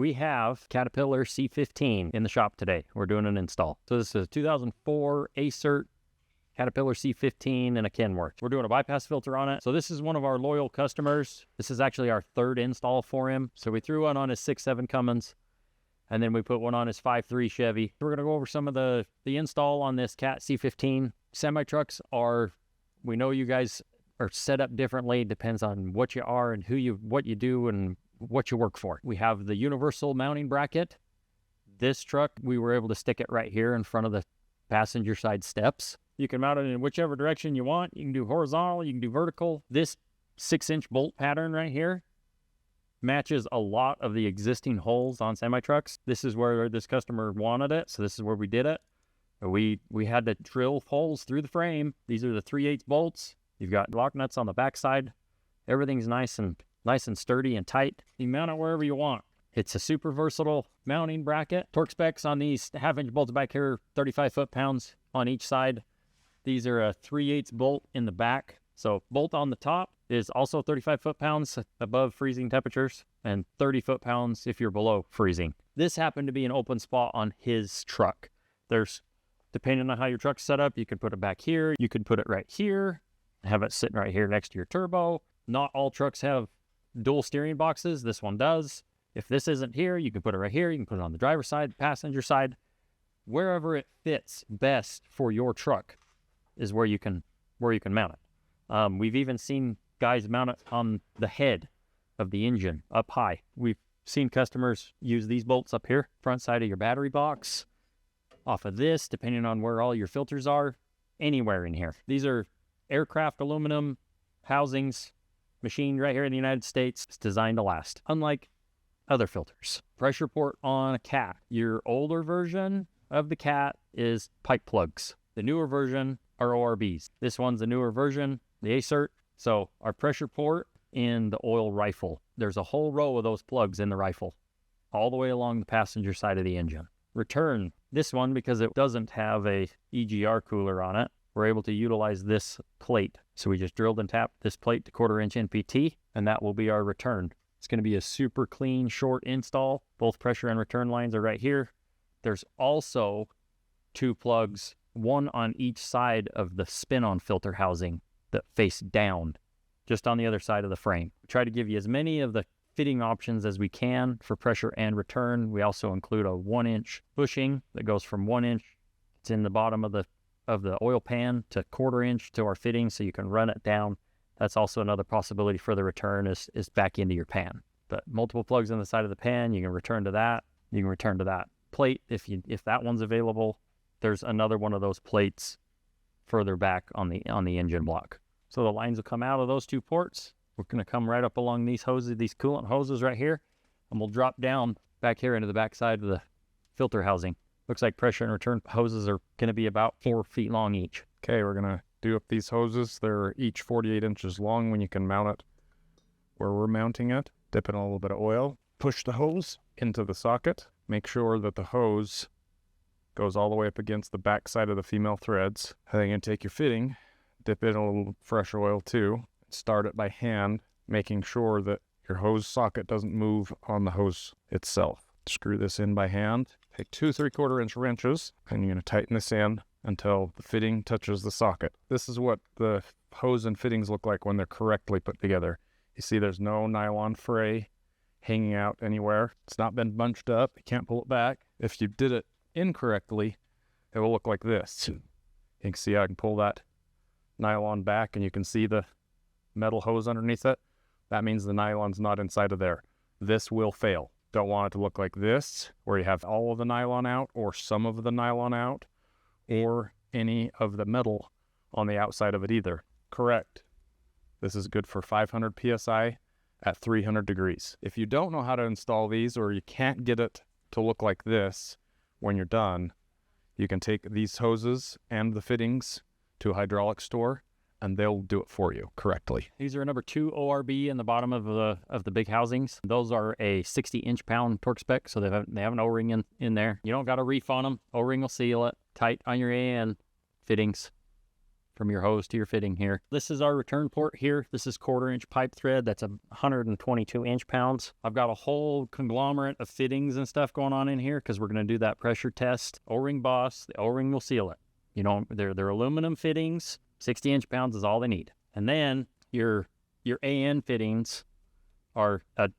We have Caterpillar C15 in the shop today. We're doing an install. So this is a 2004 ACERT Caterpillar C15 and a Kenworth. We're doing a bypass filter on it. So this is one of our loyal customers. This is actually our third install for him. So we threw one on his 6.7 Cummins, and then we put one on his 5.3 Chevy. We're gonna go over some of the install on this Cat C15. Semi-trucks are, we know you guys are set up differently. Depends on what you are and what you do and what you work for. We have the universal mounting bracket. This truck, we were able to stick it right here in front of the passenger side steps. You can mount it in whichever direction you want. You can do horizontal, you can do vertical. This 6-inch bolt pattern right here matches a lot of the existing holes on semi-trucks. This is where this customer wanted it, so this is where we did it. We had to drill holes through the frame. These are the 3/8 bolts. You've got lock nuts on the backside. Everything's nice and sturdy and tight. You mount it wherever you want. It's a super versatile mounting bracket. Torque specs on these 1/2-inch bolts back here, 35 foot-pounds on each side. These are a 3/8 bolt in the back. So bolt on the top is also 35 foot-pounds above freezing temperatures and 30 foot-pounds if you're below freezing. This happened to be an open spot on his truck. Depending on how your truck's set up, you could put it back here. You could put it right here, have it sitting right here next to your turbo. Not all trucks have dual steering boxes. This one does. If this isn't here, you can put it right here. You can put it on the driver's side, passenger side. Wherever it fits best for your truck is where you can mount it. We've even seen guys mount it on the head of the engine up high. We've seen customers use these bolts up here, front side of your battery box, off of this, depending on where all your filters are, anywhere in here. These are aircraft aluminum housings, machined right here in the United States. It's designed to last, unlike other filters. Pressure port on a Cat. Your older version of the Cat is pipe plugs. The newer version are ORBs. This one's a newer version, the ACERT. So our pressure port in the oil rifle, there's a whole row of those plugs in the rifle, all the way along the passenger side of the engine. Return. This one, because it doesn't have a EGR cooler on it, we're able to utilize this plate. So we just drilled and tapped this plate to 1/4-inch NPT, and that will be our return. It's going to be a super clean, short install. Both pressure and return lines are right here. There's also 2 plugs, one on each side of the spin-on filter housing that face down, just on the other side of the frame. We try to give you as many of the fitting options as we can for pressure and return. We also include a 1-inch bushing that goes from 1 inch. It's in the bottom of the oil pan to 1/4-inch to our fitting, so you can run it down. That's also another possibility for the return is back into your pan. But multiple plugs on the side of the pan, you can return to that. You can return to that plate if that one's available. There's another one of those plates further back on the engine block. So the lines will come out of those 2 ports. We're going to come right up along these hoses, these coolant hoses right here, and we'll drop down back here into the back side of the filter housing. Looks like pressure and return hoses are going to be about 4 feet long each. Okay, we're going to do up these hoses. They're each 48 inches long when you can mount it where we're mounting it. Dip in a little bit of oil. Push the hose into the socket. Make sure that the hose goes all the way up against the back side of the female threads. And then you're going to take your fitting, dip in a little fresh oil too. Start it by hand, making sure that your hose socket doesn't move on the hose itself. Screw this in by hand. Take 2 3/4-inch wrenches, and you're going to tighten this in until the fitting touches the socket. This is what the hose and fittings look like when they're correctly put together. You see there's no nylon fray hanging out anywhere. It's not been bunched up. You can't pull it back. If you did it incorrectly, it will look like this. You can see I can pull that nylon back, and you can see the metal hose underneath it. That means the nylon's not inside of there. This will fail. Don't want it to look like this, where you have all of the nylon out or some of the nylon out or any of the metal on the outside of it either. Correct. This is good for 500 PSI at 300 degrees. If you don't know how to install these, or you can't get it to look like this when you're done, you can take these hoses and the fittings to a hydraulic store, and they'll do it for you correctly. These are a number 2 ORB in the bottom of the big housings. Those are a 60 inch-pound torque spec, so they have an O-ring in there. You don't got a reef on them. O-ring will seal it. Tight on your AN fittings. from your hose to your fitting here. This is our return port here. This is 1/4-inch pipe thread. That's 122 inch-pounds. I've got a whole conglomerate of fittings and stuff going on in here because we're going to do that pressure test. O-ring boss, the O-ring will seal it. You know, they're aluminum fittings. 60 inch-pounds is all they need. And then your AN fittings are a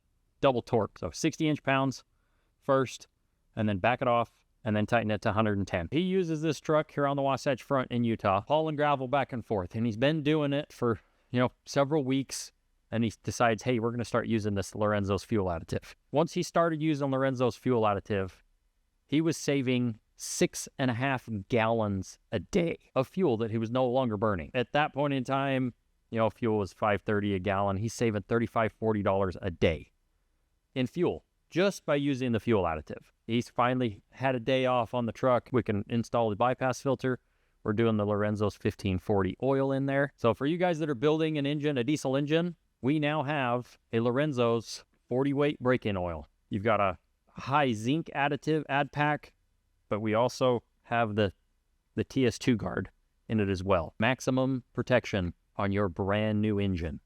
double torque. So 60 inch-pounds first, and then back it off, and then tighten it to 110. He uses this truck here on the Wasatch Front in Utah, hauling gravel back and forth. And he's been doing it for, several weeks. And he decides, hey, we're going to start using this Lorenzo's fuel additive. Once he started using Lorenzo's fuel additive, he was saving 6.5 gallons a day of fuel that he was no longer burning. At that point in time, fuel was $5.30 a gallon. He's saving $35, $40 a day in fuel just by using the fuel additive. He's finally had a day off on the truck. We can install the bypass filter. We're doing the Lorenzo's 1540 oil in there. So for you guys that are building an engine, a diesel engine, we now have a Lorenzo's 40 weight break-in oil. You've got a high zinc additive add pack, but we also have the TS2 guard in it as well. Maximum protection on your brand new engine.